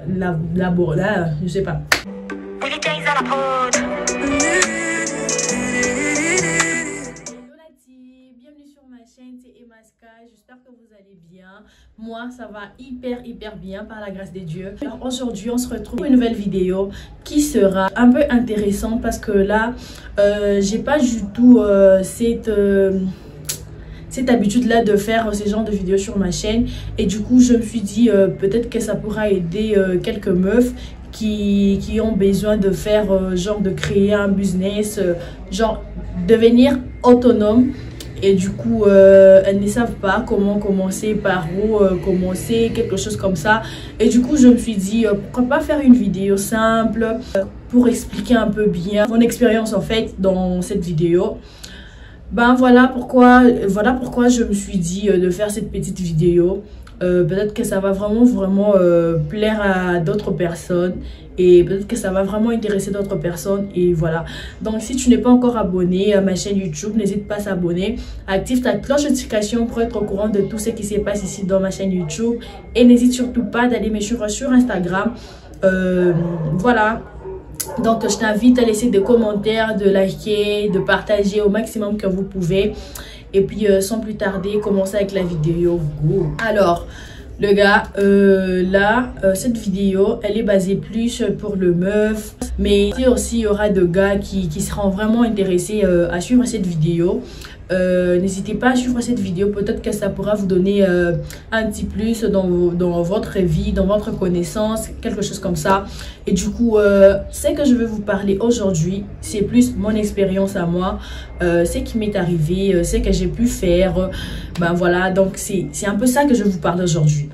je sais pas. Bienvenue sur ma chaîne, c'est Emma Sky. J'espère que vous allez bien. Moi, ça va hyper bien par la grâce de Dieu. Alors aujourd'hui, on se retrouve pour une nouvelle vidéo qui sera un peu intéressante parce que là, j'ai pas du tout cette habitude-là de faire ce genre de vidéos sur ma chaîne. Et du coup, je me suis dit peut-être que ça pourra aider quelques meufs qui ont besoin de faire, genre de créer un business, genre devenir autonome. Et du coup, elles ne savent pas comment commencer, par où commencer, quelque chose comme ça. Et du coup, je me suis dit, pourquoi pas faire une vidéo simple pour expliquer un peu bien mon expérience en fait dans cette vidéo. Ben voilà pourquoi je me suis dit de faire cette petite vidéo. Peut-être que ça va vraiment plaire à d'autres personnes et peut-être que ça va vraiment intéresser d'autres personnes. Et voilà, donc si tu n'es pas encore abonné à ma chaîne YouTube, n'hésite pas à s'abonner, active ta cloche de notification pour être au courant de tout ce qui se passe ici dans ma chaîne YouTube, et n'hésite surtout pas d'aller me suivre sur Instagram. Voilà, donc je t'invite à laisser des commentaires, de liker, de partager au maximum que vous pouvez. Et puis sans plus tarder, commencer avec la vidéo. Go. Alors le gars, cette vidéo elle est basée plus pour le meuf, mais aussi il y aura des gars qui seront vraiment intéressés à suivre cette vidéo. N'hésitez pas à suivre cette vidéo, peut-être que ça pourra vous donner un petit plus dans votre vie, dans votre connaissance, quelque chose comme ça. Et du coup, ce que je vais vous parler aujourd'hui, c'est plus mon expérience à moi, ce qui m'est arrivé, ce que j'ai pu faire. Ben voilà, donc c'est un peu ça que je vais vous parler aujourd'hui.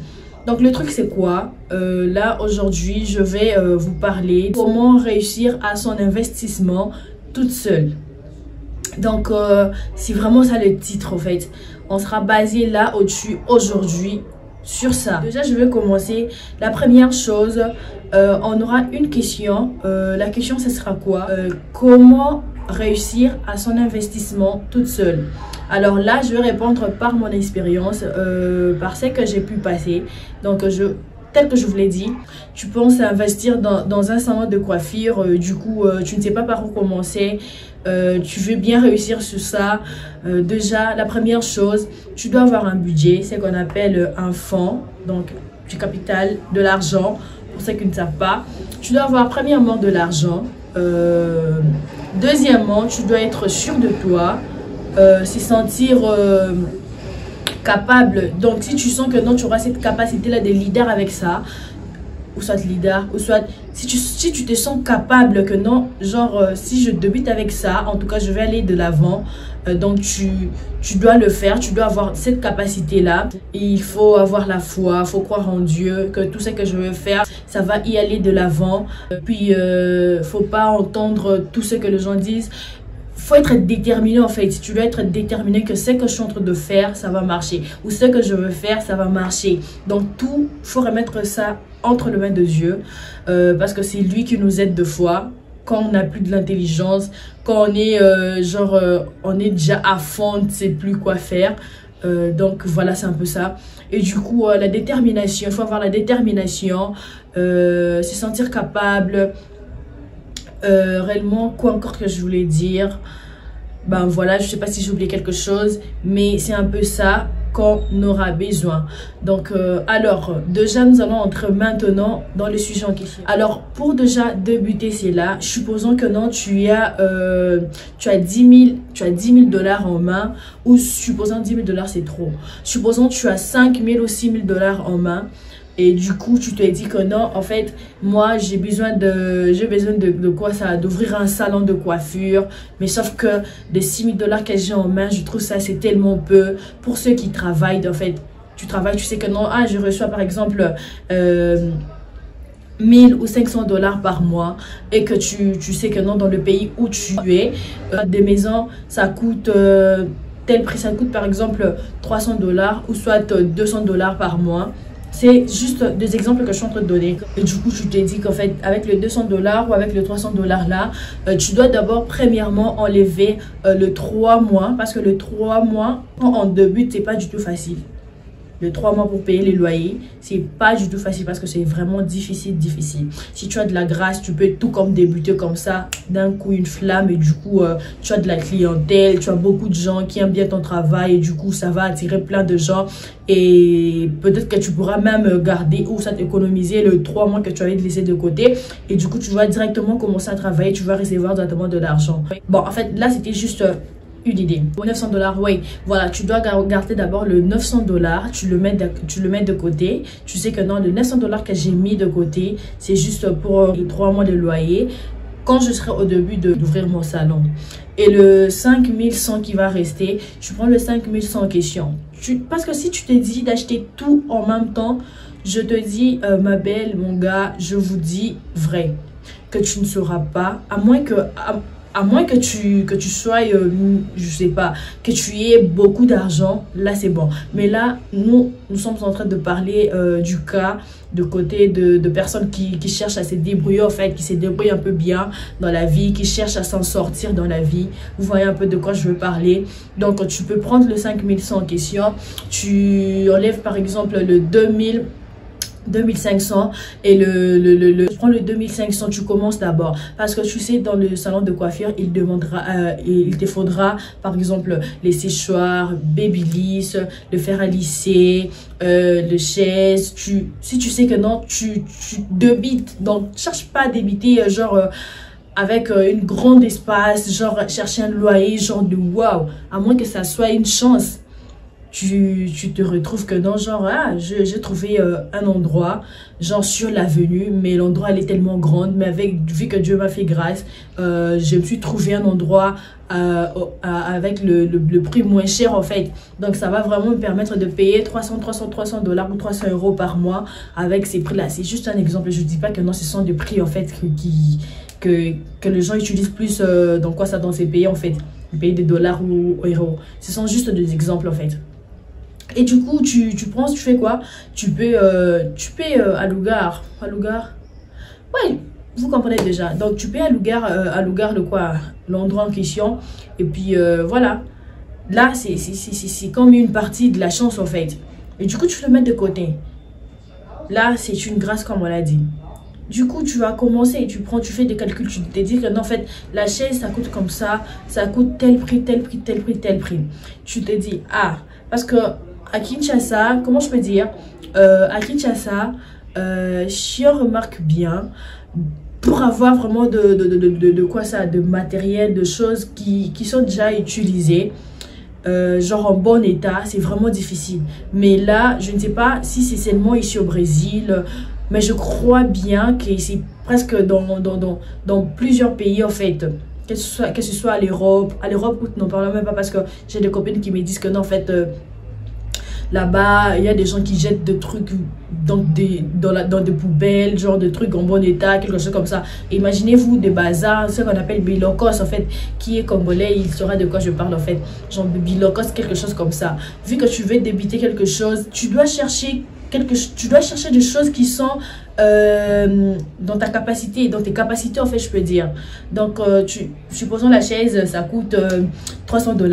Donc le truc c'est quoi? Là aujourd'hui, je vais vous parler de comment réussir à son investissement toute seule. Donc c'est vraiment ça le titre en fait. On sera basé là au-dessus aujourd'hui sur ça. Déjà je vais commencer. La première chose, on aura une question. La question ce sera quoi? Comment réussir à son investissement toute seule? Alors là je vais répondre par mon expérience, par ce que j'ai pu passer. Donc tel que je vous l'ai dit, tu penses investir dans un salon de coiffure, du coup tu ne sais pas par où commencer, tu veux bien réussir sur ça. Déjà la première chose, tu dois avoir un budget, c'est qu'on appelle un fonds, donc du capital, de l'argent. Pour ceux qui ne savent pas, tu dois avoir premièrement de l'argent, deuxièmement tu dois être sûr de toi, se sentir capable. Donc si tu sens que non, tu auras cette capacité là de leader avec ça, ou soit leader, ou soit si tu te sens capable que non, genre si je débute avec ça, en tout cas je vais aller de l'avant. Donc tu dois le faire, tu dois avoir cette capacité là. Et il faut avoir la foi, il faut croire en Dieu, que tout ce que je veux faire, ça va y aller de l'avant. Puis faut pas entendre tout ce que les gens disent. Faut être déterminé en fait. Tu dois être déterminé que ce que je suis en train de faire, ça va marcher. Ou ce que je veux faire, ça va marcher. Donc tout, faut remettre ça entre les mains de Dieu. Parce que c'est lui qui nous aide de fois. Quand on n'a plus de l'intelligence, quand on est on est déjà à fond, on ne sait plus quoi faire. Donc voilà, c'est un peu ça. Et du coup, la détermination, il faut avoir la détermination, se sentir capable. Réellement, quoi encore que je voulais dire? Ben voilà, je sais pas si j'ai oublié quelque chose, mais c'est un peu ça qu'on aura besoin. Donc alors déjà nous allons entrer maintenant dans le sujet en question. Alors pour déjà débuter, c'est là, supposons que non, tu as 10 000 dollars en main, ou supposons 10 000 dollars c'est trop, supposons tu as 5 000 ou 6 000 dollars en main. Et du coup, tu te dis que non, en fait, moi, j'ai besoin de quoi ça, d'ouvrir un salon de coiffure. Mais sauf que les 6 000 dollars que j'ai en main, je trouve ça, c'est tellement peu. Pour ceux qui travaillent, en fait, tu travailles, tu sais que non, je reçois par exemple 1000 ou 500 dollars par mois. Et que tu sais que non, dans le pays où tu es, des maisons, ça coûte tel prix, ça coûte par exemple 300 dollars ou soit 200 dollars par mois. C'est juste des exemples que je suis en train de donner. Et du coup, tu te dis qu'en fait, avec le 200 dollars ou avec le 300 dollars là, tu dois d'abord, premièrement, enlever le 3 mois. Parce que le 3 mois, quand on débute, c'est pas du tout facile. les 3 mois pour payer les loyers, c'est pas du tout facile parce que c'est vraiment difficile. Si tu as de la grâce, tu peux tout comme débuter comme ça, d'un coup une flamme et du coup tu as de la clientèle, tu as beaucoup de gens qui aiment bien ton travail et du coup ça va attirer plein de gens et peut-être que tu pourras même garder ou ça t'économiser le 3 mois que tu avais laissé de côté et du coup tu vas directement commencer à travailler, tu vas recevoir directement de l'argent. Bon, en fait là c'était juste une idée. Pour 900 $, oui, voilà, tu dois garder d'abord le 900 $, tu le mets de côté. Tu sais que non, le 900 $ que j'ai mis de côté, c'est juste pour les 3 mois de loyer quand je serai au début d'ouvrir mon salon. Et le 5100 qui va rester, tu prends le 5100 en question. Parce que si tu te dis d'acheter tout en même temps, je te dis, ma belle, mon gars, je vous dis vrai, que tu ne sauras pas, à moins que tu sois, je sais pas, que tu aies beaucoup d'argent, là c'est bon. Mais là, nous sommes en train de parler du cas de côté de personnes qui cherchent à se débrouiller, en fait, qui se débrouillent un peu bien dans la vie, qui cherchent à s'en sortir dans la vie. Vous voyez un peu de quoi je veux parler. Donc, tu peux prendre le 5100 en question. Tu enlèves par exemple le 2500 et tu prends le 2500, tu commences d'abord parce que tu sais dans le salon de coiffure il te faudra par exemple les séchoirs, babyliss, le fer à lisser, le chaise. Si tu sais que non, tu débites, donc cherche pas à débiter avec une grande espace, genre chercher un loyer genre de waouh, à moins que ça soit une chance. Tu te retrouves que non, genre, j'ai trouvé un endroit, genre sur l'avenue, mais l'endroit elle est tellement grande, mais vu que Dieu m'a fait grâce, je me suis trouvé un endroit avec le prix moins cher en fait. Donc ça va vraiment me permettre de payer 300 $ ou 300 € par mois avec ces prix là. C'est juste un exemple, je dis pas que non, ce sont des prix en fait que les gens utilisent plus dans quoi ça, dans ces pays en fait, les pays des dollars ou euros. Ce sont juste des exemples en fait. Et du coup, tu fais quoi? Tu payes à Lougar. À Lougar? Ouais, vous comprenez déjà. Donc, tu payes à Lougar le quoi? L'endroit en question. Et puis, voilà. Là, c'est comme une partie de la chance, en fait. Et du coup, tu le mets de côté. Là, c'est une grâce, comme on l'a dit. Du coup, tu vas commencer, tu fais des calculs, tu te dis que non, en fait, la chaise, ça coûte comme ça coûte tel prix. Tu te dis, ah, parce que à Kinshasa, comment je peux dire, à Kinshasa, si on remarque bien, pour avoir vraiment de matériel, de choses qui sont déjà utilisées, genre en bon état, c'est vraiment difficile. Mais là, je ne sais pas si c'est seulement ici au Brésil, mais je crois bien que c'est presque dans plusieurs pays en fait. Que ce soit à l'Europe, n'en parlons même pas parce que j'ai des copines qui me disent que non, en fait, là-bas, il y a des gens qui jettent des trucs dans des poubelles, genre de trucs en bon état, quelque chose comme ça. Imaginez-vous des bazars, ce qu'on appelle bilokos en fait, qui est congolais, il saura de quoi je parle en fait. Genre de bilokos, quelque chose comme ça. Vu que tu veux débiter quelque chose, tu dois chercher des choses qui sont dans ta capacité, dans tes capacités en fait, je peux dire. Donc supposons la chaise ça coûte 300 $,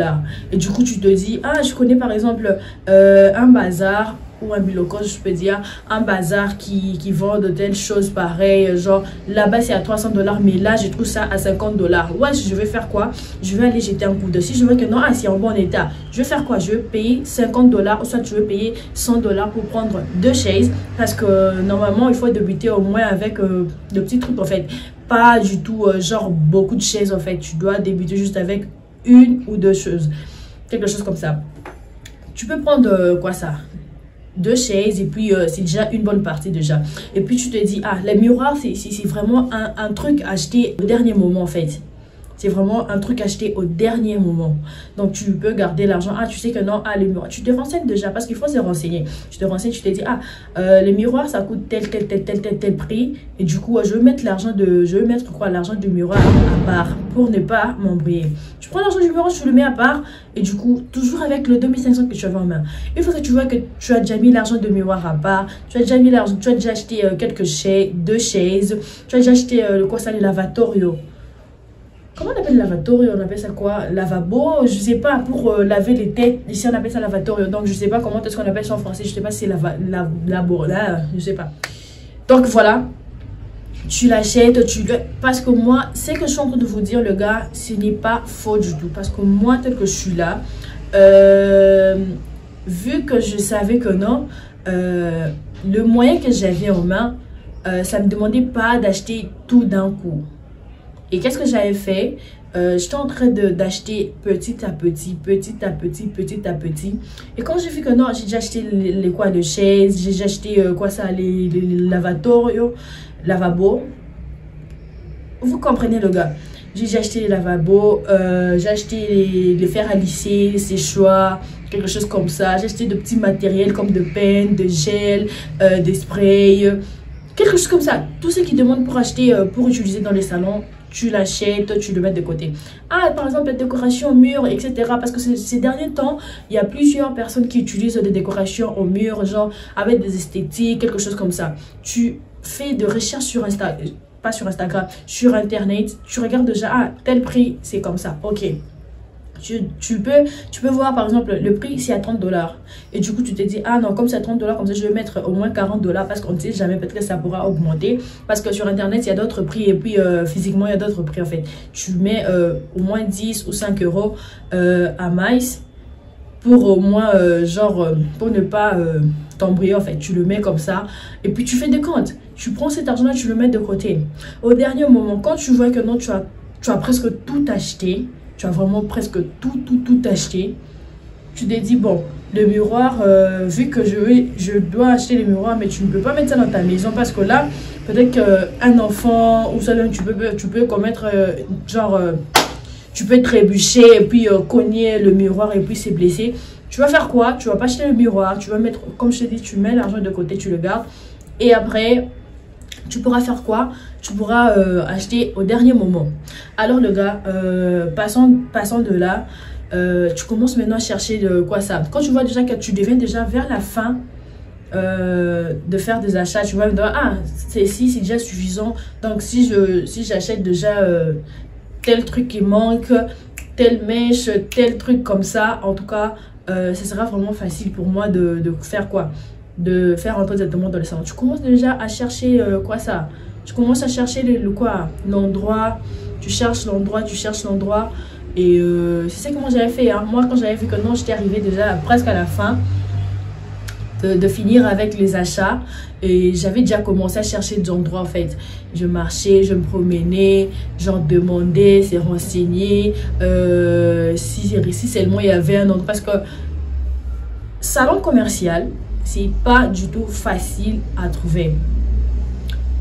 et du coup tu te dis, ah, je connais par exemple un bazar ou un bilokos, je peux dire, un bazar qui vend de telles choses pareilles, genre là-bas c'est à 300 $, mais là je trouve ça à 50 $. Ouais, je vais faire quoi? Je vais aller jeter un coup d'œil. Si je vois que non, c'est en bon état, je vais faire quoi? Je vais payer 50 $, ou soit je vais payer 100 $ pour prendre 2 chaises, parce que normalement il faut débuter au moins avec de petits trucs en fait, pas du tout genre beaucoup de chaises en fait. Tu dois débuter juste avec une ou deux choses, quelque chose comme ça. Tu peux prendre quoi ça? 2 chaises, et puis c'est déjà une bonne partie déjà. Et puis tu te dis, ah, les miroirs c'est vraiment un truc acheté au dernier moment en fait. C'est vraiment un truc acheté au dernier moment. Donc tu peux garder l'argent. Ah, tu sais que non, ah, les miroirs, tu te renseignes déjà parce qu'il faut se renseigner. Tu te renseignes, tu te dis, ah, les miroirs ça coûte tel prix, et du coup je vais mettre l'argent l'argent du miroir à part pour ne pas m'embrouiller. Tu prends l'argent du miroir, tu le mets à part, et du coup toujours avec le 2500 que tu avais en main. Une fois que tu vois que tu as déjà mis l'argent de miroir à part, tu as déjà mis l'argent, tu as déjà acheté quelques chaises, 2 chaises, tu as déjà acheté le quoi ça, le lavatorio. comment on appelle lavatorio? On appelle ça quoi? Lavabo? Je sais pas, pour laver les têtes. Ici, on appelle ça lavatorio. Donc, je sais pas comment est-ce qu'on appelle ça en français. Je sais pas si c'est là, je sais pas. Donc, voilà. Tu l'achètes, parce que moi, c'est que je suis en train de vous dire, le gars, ce n'est pas faux du tout. Parce que moi, tel que je suis là, vu que je savais que non, le moyen que j'avais en main, ça ne me demandait pas d'acheter tout d'un coup. Et qu'est-ce que j'avais fait? J'étais en train d'acheter petit à petit. Et quand j'ai vu que non, j'ai déjà acheté les chaises, j'ai déjà acheté les lavabo. Vous comprenez le gars? J'ai déjà acheté les lavabos, j'ai acheté les fers à lisser, les séchoirs, quelque chose comme ça. J'ai acheté de petits matériels comme de peine, de gel, des sprays, quelque chose comme ça. Tout ce qui demande pour acheter, pour utiliser dans les salons, tu l'achètes, tu le mets de côté. Ah, par exemple, la décoration au mur, etc. Parce que ces derniers temps, il y a plusieurs personnes qui utilisent des décorations au mur, genre avec des esthétiques, quelque chose comme ça. Tu fais de recherches sur Instagram, pas sur Instagram, sur Internet. Tu regardes déjà, ah, tel prix, c'est comme ça. Ok. Tu peux voir par exemple le prix c'est à 30 $. Et du coup tu te dis ah non, comme c'est à 30 $, comme ça je vais mettre au moins 40 $ parce qu'on ne sait jamais, peut-être que ça pourra augmenter, parce que sur internet il y a d'autres prix, et puis physiquement il y a d'autres prix en fait. Tu mets au moins 10 ou 5 € à maïs pour au moins pour ne pas t'embrouiller en fait. Tu le mets comme ça et puis tu fais des comptes, tu prends cet argent là, tu le mets de côté. Au dernier moment, quand tu vois que non, tu as presque tout acheté, tu as vraiment presque tout acheté, tu te dis bon, le miroir, vu que je dois acheter le miroir, mais tu ne peux pas mettre ça dans ta maison parce que là peut-être qu'un enfant ou ça, tu peux commettre tu peux trébucher et puis cogner le miroir et puis se blesser. Tu vas faire quoi? Tu vas pas acheter le miroir, tu vas mettre, comme je te dis, tu mets l'argent de côté, tu le gardes et après tu pourras faire quoi? Tu pourras acheter au dernier moment. Alors le gars, passons de là, tu commences maintenant à chercher de quoi ça. Quand tu vois déjà que tu deviens déjà vers la fin de faire des achats, tu vois, ah, c'est déjà suffisant. Donc si j'achète déjà tel truc qui manque, telle mèche, tel truc comme ça, en tout cas, ça sera vraiment facile pour moi de faire quoi? De faire un peu exactement dans le salon. Tu commences déjà à chercher tu commences à chercher l'endroit, tu cherches l'endroit et c'est ça que moi j'avais fait hein. Moi quand j'avais vu que non, j'étais arrivée déjà presque à la fin de finir avec les achats et j'avais déjà commencé à chercher des endroits en fait. Je marchais, je me promenais, j'en demandais, c'est renseigné si seulement il y avait un endroit, parce que salon commercial c'est pas du tout facile à trouver.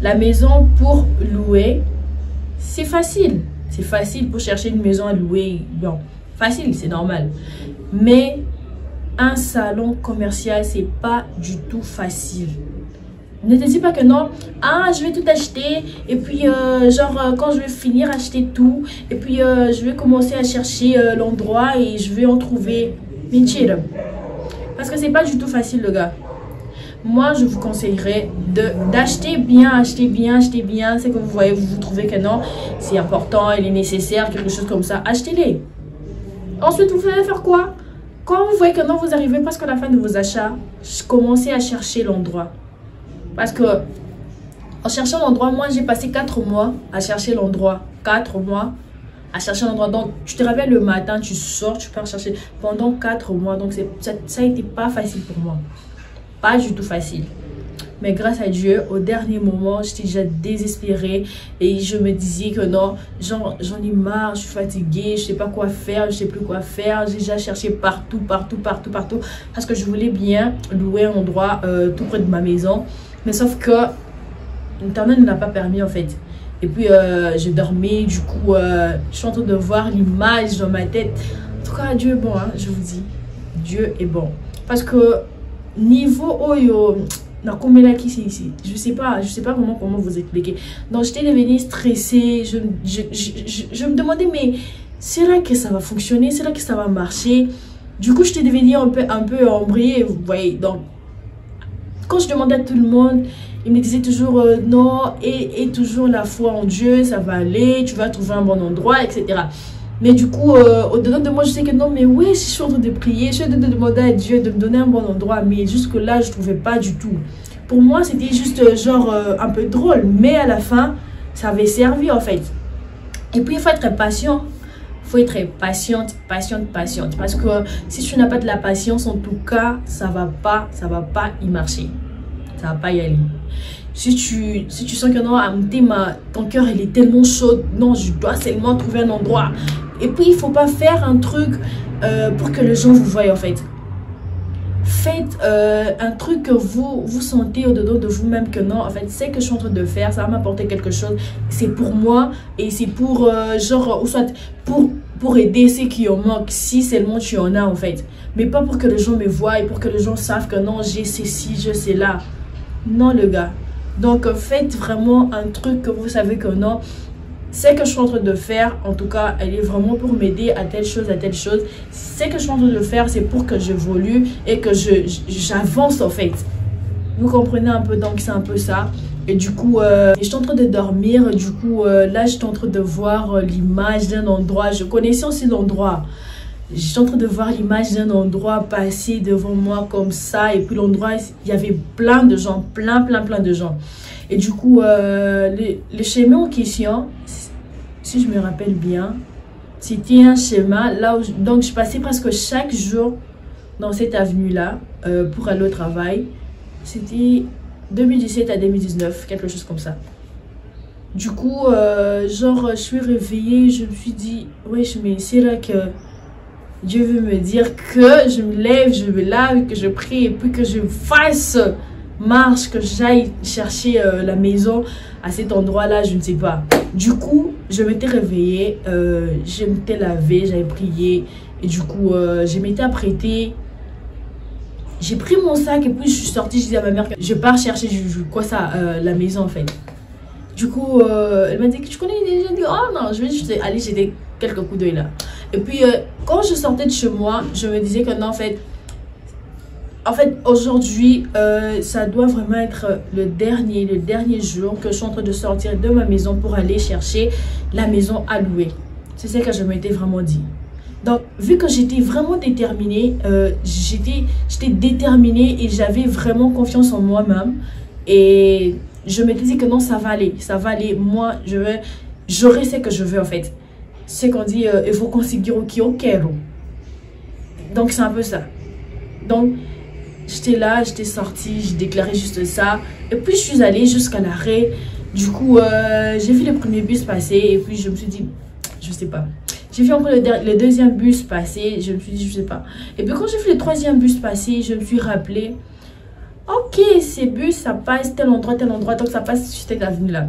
La maison pour louer, c'est facile. C'est facile pour chercher une maison à louer. Bon, facile, c'est normal. Mais un salon commercial, c'est pas du tout facile. Ne te dis pas que non, ah, je vais tout acheter. Et puis, quand je vais finir acheter tout, et puis je vais commencer à chercher l'endroit et je vais en trouver. Mentira. Parce que c'est pas du tout facile, le gars. Moi, je vous conseillerais d'acheter bien. C'est que vous voyez, vous trouvez que non, c'est important, il est nécessaire, quelque chose comme ça. Achetez-les. Ensuite, vous allez faire quoi? Quand vous voyez que non, vous arrivez presque à la fin de vos achats, commencez à chercher l'endroit. Parce que, en cherchant l'endroit, moi, j'ai passé 4 mois à chercher l'endroit. 4 mois à chercher l'endroit. Donc, tu te réveilles le matin, tu sors, tu pars chercher pendant 4 mois. Donc, ça a été pas facile pour moi. Pas du tout facile. Mais grâce à Dieu, au dernier moment, j'étais déjà désespérée. Et je me disais que non, j'en ai marre, je suis fatiguée, je sais pas quoi faire, je sais plus quoi faire. J'ai déjà cherché partout. Parce que je voulais bien louer un endroit tout près de ma maison. Mais sauf que Internet ne l'a pas permis en fait. Et puis, je dormais, du coup, je suis en train de voir l'image dans ma tête. En tout cas, Dieu est bon, hein, je vous dis. Dieu est bon. Parce que niveau oyo, je sais pas comment vous expliquer. Donc, j'étais devenue stressée. Je me demandais, mais c'est là que ça va fonctionner, c'est là que ça va marcher. Du coup, j'étais devenue un peu embrouillée, vous voyez. Donc, quand je demandais à tout le monde, il me disait toujours non, et toujours la foi en Dieu, ça va aller, tu vas trouver un bon endroit, etc. Mais du coup, au-dedans de moi, je sais que non, mais oui, je suis en train de prier, je suis en train de demander à Dieu de me donner un bon endroit, mais jusque-là, je ne trouvais pas du tout. Pour moi, c'était juste genre un peu drôle, mais à la fin, ça avait servi en fait. Et puis, il faut être patient. Il faut être patiente. Parce que si tu n'as pas de la patience, en tout cas, ça va pas y marcher. Ça va pas y aller. Si tu sens que non, ton cœur, il est tellement chaud, non, je dois seulement trouver un endroit. Et puis, il faut pas faire un truc pour que les gens vous voient en fait. Faites un truc que vous sentez au-dedans de vous-même que non, en fait, c'est que je suis en train de faire, ça va m'apporter quelque chose, c'est pour moi et c'est pour, genre, ou soit pour aider ceux qui en manquent, si seulement tu en as en fait. Mais pas pour que les gens me voient et pour que les gens savent que non, j'ai ceci, je sais là. Non, le gars. Donc, faites vraiment un truc que vous savez que non, c'est que je suis en train de faire, en tout cas, elle est vraiment pour m'aider à telle chose, à telle chose. C'est que je suis en train de faire, c'est pour que j'évolue et que j'avance en fait. Vous comprenez un peu, donc c'est un peu ça. Et du coup, je suis en train de dormir. Du coup, là, je suis en train de voir l'image d'un endroit. Je connaissais aussi l'endroit. Je suis en train de voir l'image d'un endroit passer devant moi comme ça. Et puis l'endroit, il y avait plein de gens, plein de gens. Et du coup, le schéma en question, si je me rappelle bien, c'était un schéma là où donc je passais presque chaque jour dans cette avenue-là pour aller au travail. C'était 2017 à 2019, quelque chose comme ça. Du coup, genre, je suis réveillée, je me suis dit, wesh, mais c'est là que Dieu veut me dire que je me lève, je me lave, que je prie et puis que je fasse marche, que j'aille chercher la maison à cet endroit-là, je ne sais pas. Du coup, je m'étais réveillée, je m'étais lavée, j'avais prié et du coup, je m'étais apprêtée. J'ai pris mon sac et puis je suis sortie, je dis à ma mère que je pars chercher la maison en fait. Du coup, elle m'a dit que tu connais déjà. J'ai dit, oh non, je vais juste aller jeter quelques coups d'œil là. Et puis, quand je sortais de chez moi, je me disais que non, en fait, aujourd'hui, ça doit vraiment être le dernier jour que je suis en train de sortir de ma maison pour aller chercher la maison à louer. C'est ça que je m'étais vraiment dit. Donc, vu que j'étais vraiment déterminée, j'étais déterminée et j'avais vraiment confiance en moi-même. Et je me disais que non, ça va aller. Moi, j'aurai ce que je veux en fait. C'est qu'on dit, il faut conseguir o que eu quero. Donc, c'est un peu ça. Donc, j'étais là, j'étais sortie, j'ai déclaré juste ça. Et puis, je suis allée jusqu'à l'arrêt. Du coup, j'ai vu le premier bus passer et puis je me suis dit, je sais pas. J'ai vu encore le deuxième bus passer, je me suis dit, je sais pas. Et puis, quand j'ai vu le troisième bus passer, je me suis rappelé, ok, ces bus, ça passe tel endroit, donc ça passe sur cette avenue-là.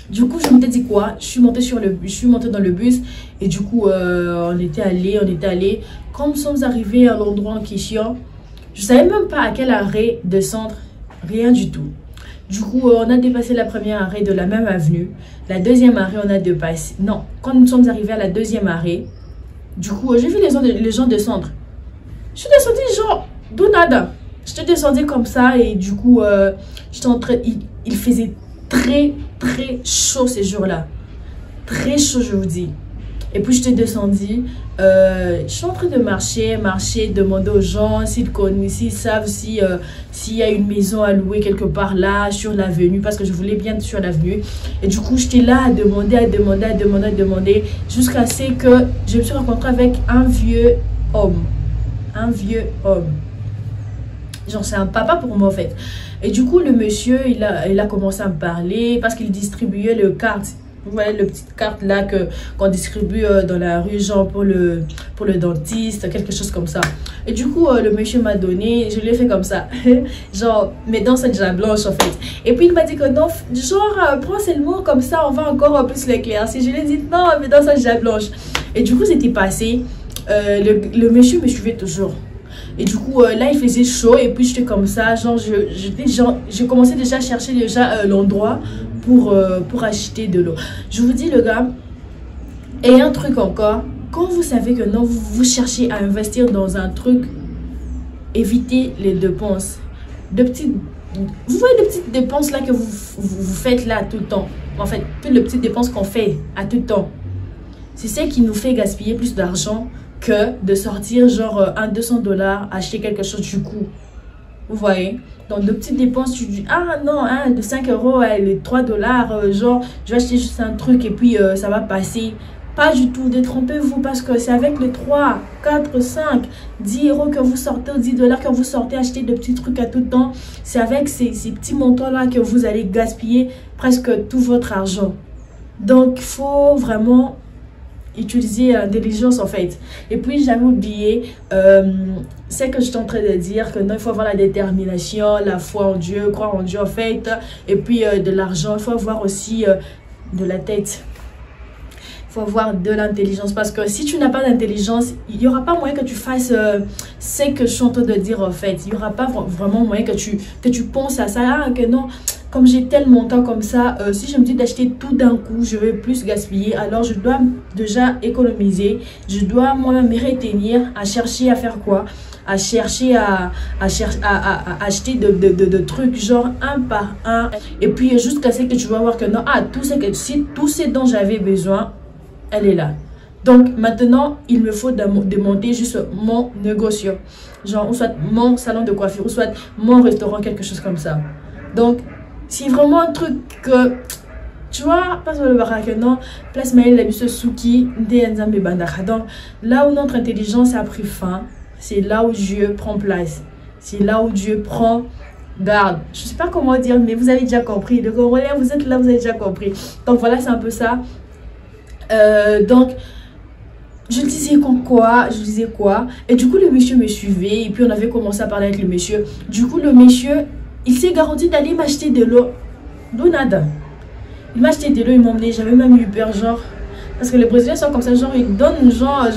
Du coup, je m'étais dit quoi? Je suis montée dans le bus et du coup, on était allé. Quand nous sommes arrivés à l'endroit en question, je savais même pas à quel arrêt descendre, rien du tout. Du coup, on a dépassé la première arrêt de la même avenue. La deuxième arrêt, on a dépassé. Non, quand nous sommes arrivés à la deuxième arrêt, du coup, j'ai vu les gens descendre. Je suis descendue genre d'où nada. J'étais descendue comme ça et du coup, j'étais en train. Il faisait très chaud ces jours-là. Très chaud, je vous dis. Et puis, j'étais descendue. Je suis en train de marcher, demander aux gens s'ils connaissent, s'ils savent s'il y a une maison à louer quelque part là, sur l'avenue, parce que je voulais bien être sur l'avenue. Et du coup, j'étais là à demander, jusqu'à ce que je me suis rencontrée avec un vieux homme. Genre, c'est un papa pour moi en fait. Et du coup, le monsieur, il a commencé à me parler parce qu'il distribuait le carte. Vous voyez le petite carte là qu'on distribue dans la rue, genre pour le dentiste, quelque chose comme ça. Et du coup, le monsieur m'a donné, je l'ai fait comme ça. Genre, mes dents sont déjà blanches en fait. Et puis il m'a dit que non, genre, prends seulement comme ça, on va encore plus l'éclaircir. Je lui ai dit non, mes dents sont déjà blanches. Et du coup, c'était passé. Le monsieur me suivait toujours. Et du coup, là, il faisait chaud et puis j'étais comme ça. Genre, je commençais déjà à chercher l'endroit pour acheter de l'eau. Je vous dis, le gars, et un truc encore, quand vous savez que non, vous cherchez à investir dans un truc, évitez les dépenses. de petites... Vous voyez les petites dépenses là que vous faites là tout le temps. En fait, toutes les petites dépenses qu'on fait à tout le temps. C'est ça qui nous fait gaspiller plus d'argent que de sortir genre un 200 $, acheter quelque chose du coup. Vous voyez? Donc de petites dépenses, tu dis, ah non, hein, de 5 €, les 3 $, genre, je vais acheter juste un truc et puis ça va passer. Pas du tout, détrompez-vous parce que c'est avec les 3, 4, 5, 10 € que vous sortez, 10 $ que vous sortez acheter de petits trucs à tout le temps. C'est avec ces petits montants-là que vous allez gaspiller presque tout votre argent. Donc, il faut vraiment utiliser l'intelligence en fait. Et puis, j'avais oublié, c'est que je suis en train de dire que non, il faut avoir la détermination, la foi en Dieu, croire en Dieu en fait. Et puis, de l'argent, il faut avoir aussi de la tête. Faut avoir de l'intelligence parce que si tu n'as pas d'intelligence, il n'y aura pas moyen que tu fasses ce que je suis en train de dire en fait. Il n'y aura pas vraiment moyen que tu penses à ça. Ah, que non, comme j'ai tel montant comme ça, si je me dis d'acheter tout d'un coup, je vais plus gaspiller. Alors je dois déjà économiser. Je dois moi-même me retenir à chercher à faire quoi? À chercher à acheter de trucs genre un par un. Et puis jusqu'à ce que tu vas voir que non, ah, tout ce dont j'avais besoin, elle est là. Donc maintenant, il me faut de monter juste mon négocio. Genre, ou soit mon salon de coiffure, ou soit mon restaurant, quelque chose comme ça. Donc, c'est vraiment un truc que, tu vois, pas sur le baraque, non, place maïl, la bise souki, nzambe bandaka. Donc, là où notre intelligence a pris fin, c'est là où Dieu prend place. C'est là où Dieu prend garde. Je sais pas comment dire, mais vous avez déjà compris. Le Congolais, vous êtes là, vous avez déjà compris. Donc voilà, c'est un peu ça. Donc je disais quoi, et du coup le monsieur me suivait et puis on avait commencé à parler avec le monsieur. Du coup le monsieur, il s'est garanti d'aller m'acheter de l'eau, d'eau nada. Il m'a acheté de l'eau, il m'a emmené, j'avais même eu peur genre, parce que les Brésiliens sont comme ça, genre ils donnent genre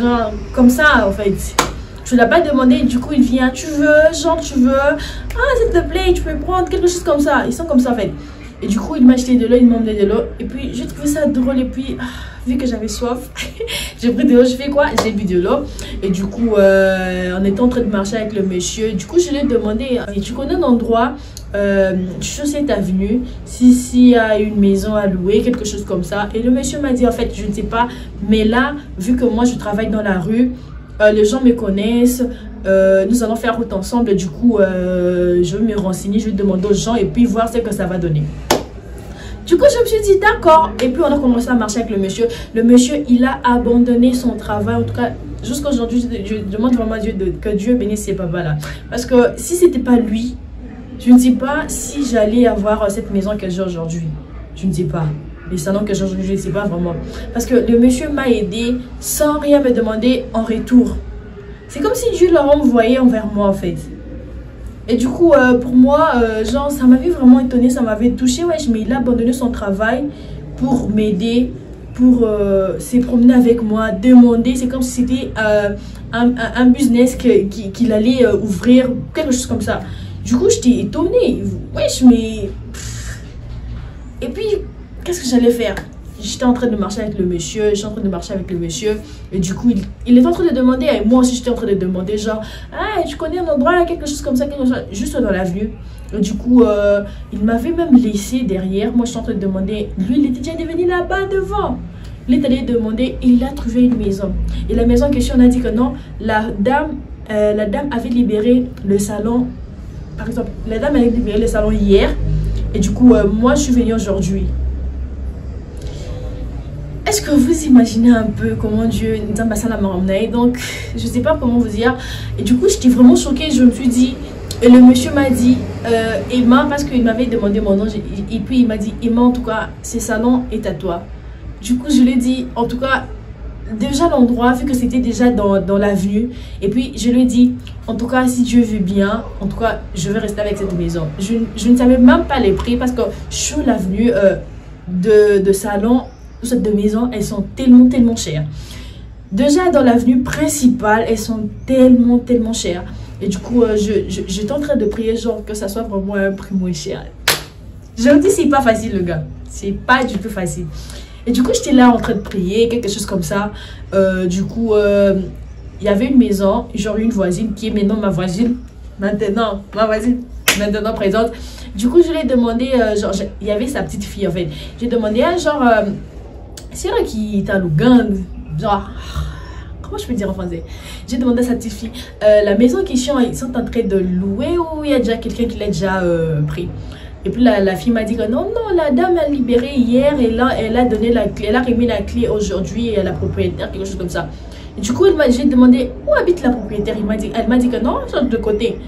comme ça en fait. Je ne l'ai pas demandé, du coup il vient, tu veux, genre tu veux, ah s'il te plaît tu peux prendre quelque chose comme ça, ils sont comme ça en fait. Et du coup il m'a acheté de l'eau, il m'a emmené de l'eau et puis j'ai trouvé ça drôle et puis vu que j'avais soif, j'ai pris de l'eau, je fais quoi? J'ai bu de l'eau. Et du coup, on était en train de marcher avec le monsieur. Du coup, je lui ai demandé, tu connais un endroit sur cette avenue, s'il y a une maison à louer, quelque chose comme ça. Et le monsieur m'a dit, en fait, je ne sais pas. Mais là, vu que moi, je travaille dans la rue, les gens me connaissent. Nous allons faire route ensemble. Du coup, je vais me renseigner, je vais demander aux gens et puis voir ce que ça va donner. Du coup, je me suis dit d'accord. Et puis, on a commencé à marcher avec le monsieur. Le monsieur, il a abandonné son travail. En tout cas, jusqu'à aujourd'hui, je demande vraiment à Dieu que Dieu bénisse ces papas-là. Parce que si ce n'était pas lui, je ne sais pas si j'allais avoir cette maison que j'ai aujourd'hui. Je ne sais pas. Les salons que j'ai aujourd'hui, je ne sais pas vraiment. Parce que le monsieur m'a aidé sans rien me demander en retour. C'est comme si Dieu l'a envoyé envers moi, en fait. Et du coup, pour moi, genre, ça m'avait vraiment étonné, ça m'avait touché. Wesh, mais il a abandonné son travail pour m'aider, pour se promener avec moi, demander. C'est comme si c'était un business qu'il allait ouvrir, quelque chose comme ça. Du coup, j'étais étonnée. Wesh, mais... Et puis, qu'est-ce que j'allais faire? J'étais en train de marcher avec le monsieur, et du coup, il est en train de demander, et moi aussi j'étais en train de demander, genre, ah, tu connais un endroit, quelque chose comme ça, juste dans l'avenue. Et du coup, il m'avait même laissé derrière, moi j'étais en train de demander, lui il était déjà devenu là-bas devant. Il est allé demander, et il a trouvé une maison. Et la maison en question, on a dit que non, la dame avait libéré le salon, par exemple, la dame avait libéré le salon hier, et du coup, moi je suis venue aujourd'hui. Est-ce que vous imaginez un peu comment Dieu nous a passé la main? Donc, je ne sais pas comment vous dire. Et du coup, j'étais vraiment choquée. Je me suis dit, et le monsieur m'a dit, Emma, parce qu'il m'avait demandé mon nom. Et puis, il m'a dit, Emma, en tout cas, ce salon est à toi. Du coup, je lui ai dit, en tout cas, déjà l'endroit, vu que c'était déjà dans l'avenue. Et puis, je lui ai dit, en tout cas, si Dieu veut bien, en tout cas, je vais rester avec cette maison. Je ne savais même pas les prix parce que sur l'avenue de salon, toutes de maisons, elles sont tellement chères. Déjà dans l'avenue principale, elles sont tellement chères. Et du coup, j'étais en train de prier genre que ça soit vraiment un prix moins cher. Je me dis, c'est pas facile le gars. C'est pas du tout facile. Et du coup, j'étais là en train de prier, quelque chose comme ça. Du coup, il y avait une maison, genre une voisine qui est maintenant ma voisine. Maintenant, ma voisine. maintenant présente. Du coup, je lui ai demandé, genre, il y avait sa petite fille en fait. J'ai demandé, genre, c'est vrai qui est à Lugan, genre, comment je peux dire en français? J'ai demandé à sa petite fille, la maison question, ils sont en train de louer ou il y a déjà quelqu'un qui l'a déjà pris? Et puis la fille m'a dit que non, la dame a libéré hier et là, elle a donné la clé, elle a remis la clé aujourd'hui à la propriétaire, quelque chose comme ça. Et du coup, j'ai demandé où habite la propriétaire. Elle m'a dit que non, de côté.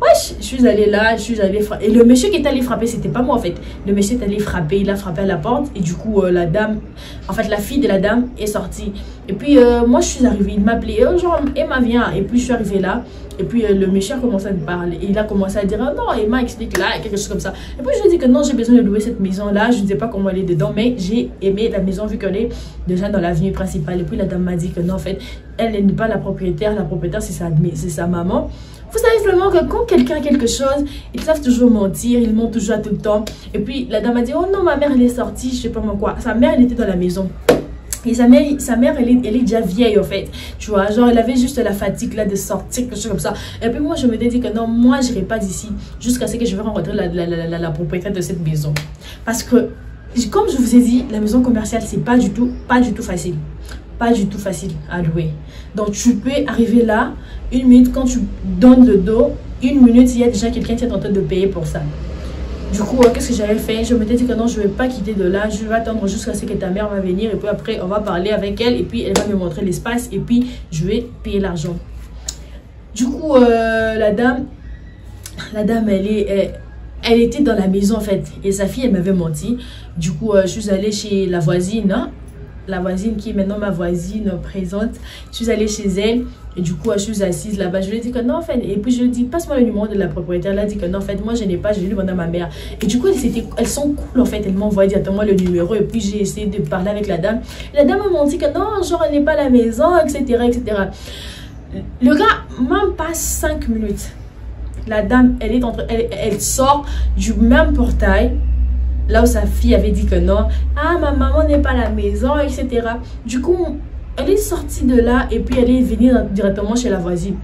Wesh, je suis allée là, je suis allée frapper. Et le monsieur qui est allé frapper, c'était pas moi en fait. Le monsieur est allé frapper, il a frappé à la porte. Et du coup, la dame, en fait, la fille de la dame est sortie. Et puis, moi, je suis arrivée, il m'a appelé, genre, Emma, viens. Et puis, je suis arrivée là. Et puis, le monsieur a commencé à me parler. Il a commencé à dire, non, Emma explique là, quelque chose comme ça. Et puis, je lui ai dit que non, j'ai besoin de louer cette maison-là. Je ne sais pas comment elle est dedans, mais j'ai aimé la maison vu qu'elle est déjà dans l'avenue principale. Et puis, la dame m'a dit que non, en fait, elle n'est pas la propriétaire. La propriétaire, c'est sa maman. Vous savez vraiment que quand quelqu'un a quelque chose, ils savent toujours mentir, ils mentent toujours à tout le temps. Et puis la dame a dit, oh non, ma mère elle est sortie, je sais pas moi quoi. Sa mère elle était dans la maison. Et sa mère elle est déjà vieille en fait. Tu vois, genre elle avait juste la fatigue là de sortir, quelque chose comme ça. Et puis moi je me dit que non, moi je n'irai pas d'ici jusqu'à ce que je vais rencontrer la propriétaire de cette maison. Parce que, comme je vous ai dit, la maison commerciale c'est pas du tout facile. Pas du tout facile à louer. Donc tu peux arriver là, 1 minute quand tu donnes le dos, 1 minute il y a déjà quelqu'un qui est en train de payer pour ça. Du coup, qu'est-ce que j'avais fait? Je me suis dit que non, je ne vais pas quitter de là, je vais attendre jusqu'à ce que ta mère va venir et puis après on va parler avec elle et puis elle va me montrer l'espace et puis je vais payer l'argent. Du coup, la dame elle était dans la maison en fait et sa fille elle m'avait menti. Du coup, je suis allée chez la voisine, hein? La voisine qui est maintenant ma voisine présente. Je suis allée chez elle et du coup je suis assise là-bas. Je lui ai dit que non en fait, et puis je lui ai dit passe-moi le numéro de la propriétaire. Elle a dit que non en fait, moi je n'ai pas, je vais lui demander à ma mère. Et du coup elles sont cool en fait, elles m'ont envoyé directement le numéro et puis j'ai essayé de parler avec la dame. La dame m'a dit que non, genre elle n'est pas à la maison, etc. Le gars même pas 5 minutes. La dame elle sort du même portail là où sa fille avait dit que non, ah ma maman n'est pas à la maison, etc. Du coup, elle est sortie de là et puis elle est venue directement chez la voisine.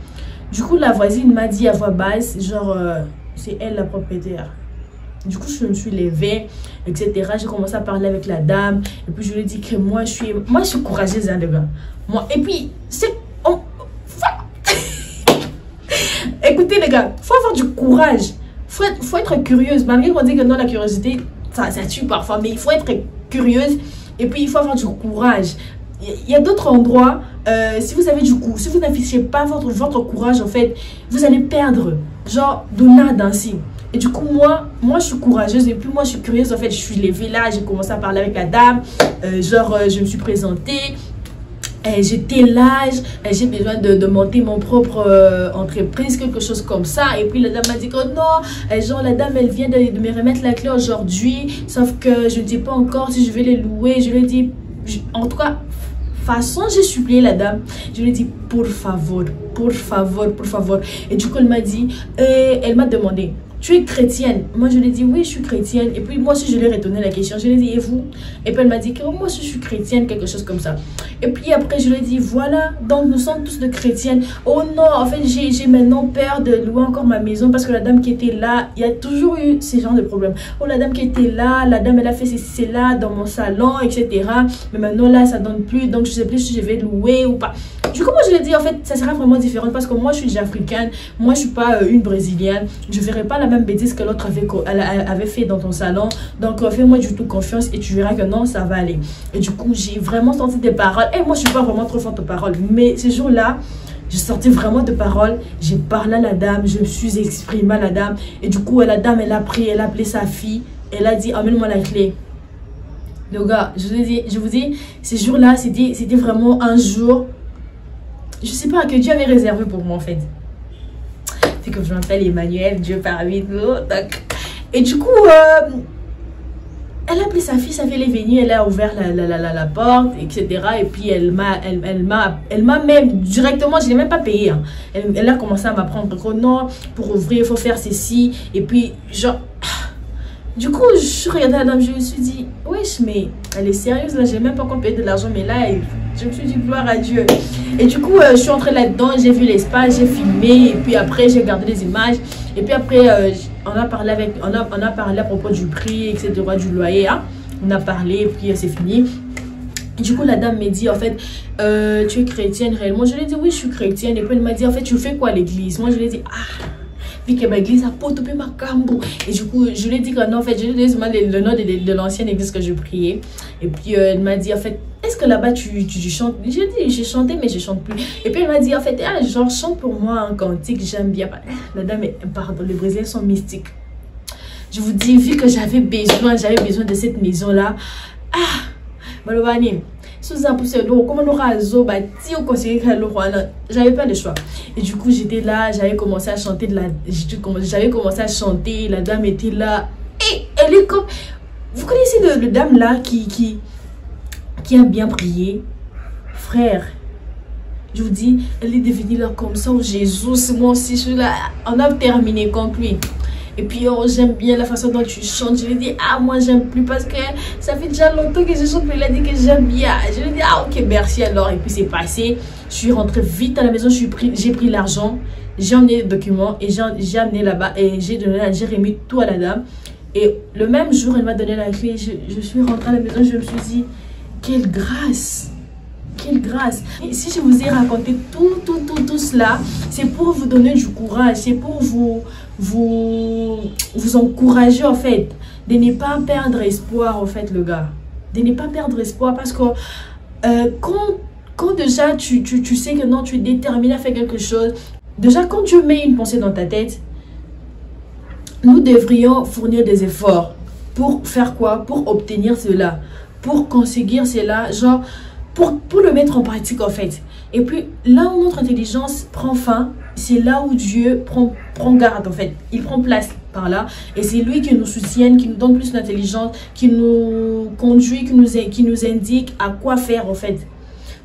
Du coup, la voisine m'a dit à voix basse, genre, c'est elle la propriétaire. Du coup, je me suis levée, etc. J'ai commencé à parler avec la dame et puis je lui ai dit que moi, je suis courageuse, hein, les gars. Moi, et puis, c'est... Écoutez, les gars, il faut avoir du courage. Faut être curieuse. Malgré qu'on dit que non, la curiosité... Ça tue parfois, mais il faut être curieuse et puis il faut avoir du courage. Il y a d'autres endroits, si vous avez du coup, si vous n'affichez pas votre courage, en fait, vous allez perdre. Genre, de nada ainsi. Et du coup, moi, je suis courageuse et puis moi, je suis curieuse. En fait, je suis levée là, j'ai commencé à parler avec la dame. Je me suis présentée. J'ai tel âge, j'ai besoin de monter mon propre entreprise, quelque chose comme ça. Et puis la dame m'a dit que non, genre la dame elle vient de me remettre la clé aujourd'hui, sauf que je ne sais pas encore si je vais les louer. Je lui ai dit, en tout cas, façon j'ai supplié la dame. Je lui ai dit pour favor. Et du coup elle m'a dit, elle m'a demandé, tu es chrétienne? Moi je lui ai dit oui, je suis chrétienne. Et puis moi aussi je lui ai retourné la question, je lui ai dit et vous? Et puis elle m'a dit que moi aussi je suis chrétienne, quelque chose comme ça. Et puis après je lui ai dit voilà, donc nous sommes tous de chrétiennes. Oh non, en fait j'ai maintenant peur de louer encore ma maison parce que la dame qui était là, il y a toujours eu ce genre de problème. Oh la dame qui était là, la dame elle a fait ceci là dans mon salon, etc. Mais maintenant là ça donne plus, donc je sais plus si je vais louer ou pas. Du coup moi je lui ai dit en fait ça sera vraiment différent parce que moi je suis déjà africaine, moi je suis pas une brésilienne, je verrai pas la même bêtise que l'autre avait fait dans ton salon. Donc fais-moi du tout confiance et tu verras que non ça va aller. Et du coup j'ai vraiment senti des paroles. Et moi je suis pas vraiment trop forte de paroles, mais ce jour là j'ai sorti vraiment de paroles. J'ai parlé à la dame, je me suis exprimée à la dame. Et du coup la dame elle a pris, elle a appelé sa fille, elle a dit amène-moi la clé. Le gars, je vous dis, ce jour là c'était vraiment un jour, je sais pas, que Dieu avait réservé pour moi en fait. C'est que je m'appelle Emmanuel, Dieu parmi nous. Et du coup, elle a appelé sa fille elle est venue, elle a ouvert la porte, etc. Et puis elle m'a même directement, je ne l'ai même pas payé. Hein. Elle a commencé à m'apprendre que non, pour ouvrir, il faut faire ceci. Et puis, genre, du coup, je regardais la dame, je me suis dit, wesh, mais elle est sérieuse là, j'ai même pas encore payé de l'argent, mais là, je me suis dit, gloire à Dieu. Et du coup, je suis entrée là-dedans, j'ai vu l'espace, j'ai filmé, et puis après, j'ai gardé les images. Et puis après, on a parlé à propos du prix, etc., du loyer, hein. On a parlé, et puis c'est fini. Du coup, la dame me dit, en fait, tu es chrétienne réellement? Je lui ai dit, oui, je suis chrétienne. Et puis, elle m'a dit, en fait, tu fais quoi à l'église? Moi, je lui ai dit, ah, vu que ma église a potopé ma cambo. Et du coup, je lui ai dit que non, en fait, je lui ai dit le nom de l'ancienne église que je priais. Et puis, elle m'a dit, en fait, est-ce que là-bas, tu chantes? J'ai dit, j'ai chanté, mais je chante plus. Et puis, elle m'a dit, en fait, ah, genre, chante pour moi un cantique, j'aime bien. La dame, pardon, les Brésiliens sont mystiques. Je vous dis, vu que j'avais besoin de cette maison-là, ah, Malobani, sous un pouce d'eau, comme on aura zo, bâti au conseiller le roi, j'avais pas le choix. Et du coup, j'étais là, j'avais commencé à chanter la dame était là. Et elle est comme, vous connaissez le dame là qui a bien prié, frère. Je vous dis, elle est devenue là comme ça, oh Jésus, moi aussi, je suis là. On a terminé, conclu. Et puis, oh, j'aime bien la façon dont tu chantes. Je lui ai dit, ah, moi, j'aime plus parce que ça fait déjà longtemps que je chante. Mais il a dit que j'aime bien. Je lui ai dit, ah, ok, merci alors. Et puis, c'est passé. Je suis rentrée vite à la maison. J'ai pris l'argent. J'ai emmené les documents et j'ai amené là-bas. Et j'ai remis tout à la dame. Et le même jour, elle m'a donné la clé. Je suis rentrée à la maison. Je me suis dit, quelle grâce! Quelle grâce! Et si je vous ai raconté tout cela, c'est pour vous donner du courage, c'est pour vous encourager en fait, de ne pas perdre espoir en fait, le gars. De ne pas perdre espoir parce que quand déjà tu sais que non, tu es déterminé à faire quelque chose, déjà quand Dieu met une pensée dans ta tête, nous devrions fournir des efforts pour faire quoi? Pour obtenir cela, pour conseguir cela, genre pour le mettre en pratique en fait. Et puis là où notre intelligence prend fin, c'est là où Dieu prend garde en fait. Il prend place par là. Et c'est lui qui nous soutient, qui nous donne plus d'intelligence, qui nous conduit, qui nous indique à quoi faire en fait.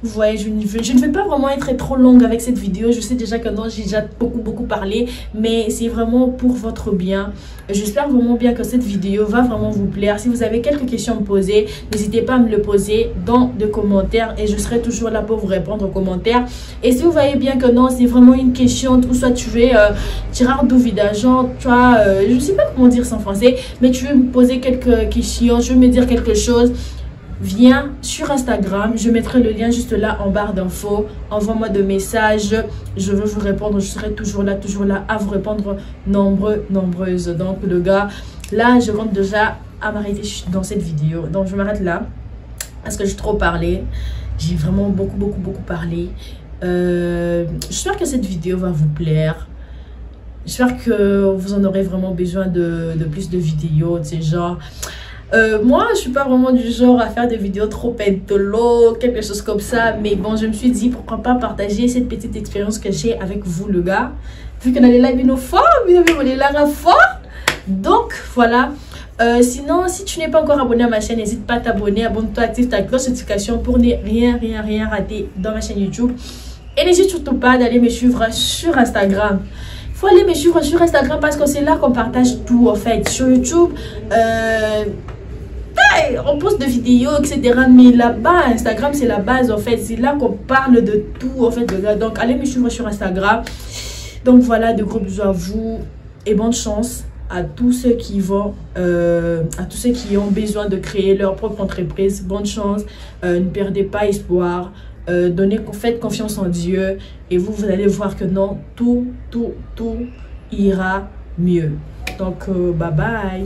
Vous voyez, je ne vais pas vraiment être trop longue avec cette vidéo. Je sais déjà que non, j'ai déjà beaucoup parlé. Mais c'est vraiment pour votre bien. J'espère vraiment bien que cette vidéo va vraiment vous plaire. Si vous avez quelques questions à me poser, n'hésitez pas à me le poser dans les commentaires. Et je serai toujours là pour vous répondre aux commentaires. Et si vous voyez bien que non, c'est vraiment une question. Ou soit tu es tireur d'ouvida, genre, tu vois, je ne sais pas comment dire ça en français. Mais tu veux me poser quelques questions, je veux me dire quelque chose. Viens sur Instagram, je mettrai le lien juste là en barre d'infos. Envoie-moi des messages, je veux vous répondre, je serai toujours là à vous répondre nombreuses. Donc le gars, là je compte déjà à m'arrêter dans cette vidéo. Donc je m'arrête là parce que j'ai trop parlé. J'ai vraiment beaucoup parlé. J'espère que cette vidéo va vous plaire. J'espère que vous en aurez vraiment besoin de plus de vidéos, tu sais, genre... moi je suis pas vraiment du genre à faire des vidéos trop pentolo, quelque chose comme ça, mais bon, je me suis dit pourquoi pas partager cette petite expérience que j'ai avec vous le gars, vu qu'on a les lives fort, donc voilà. Sinon, si tu n'es pas encore abonné à ma chaîne, n'hésite pas à t'abonner, abonne-toi, active ta cloche de notification pour ne rien rater dans ma chaîne YouTube. Et n'hésite surtout pas d'aller me suivre sur Instagram. Il faut aller me suivre sur Instagram parce que c'est là qu'on partage tout en fait. Sur YouTube, on poste des vidéos, etc. Mais là-bas, Instagram, c'est la base en fait. C'est là qu'on parle de tout en fait. Donc, allez me suivre sur Instagram. Donc, voilà, de gros bisous à vous. Et bonne chance à tous ceux qui vont, à tous ceux qui ont besoin de créer leur propre entreprise. Bonne chance. Ne perdez pas espoir. Faites confiance en Dieu. Et vous allez voir que non, tout ira mieux. Donc, bye bye.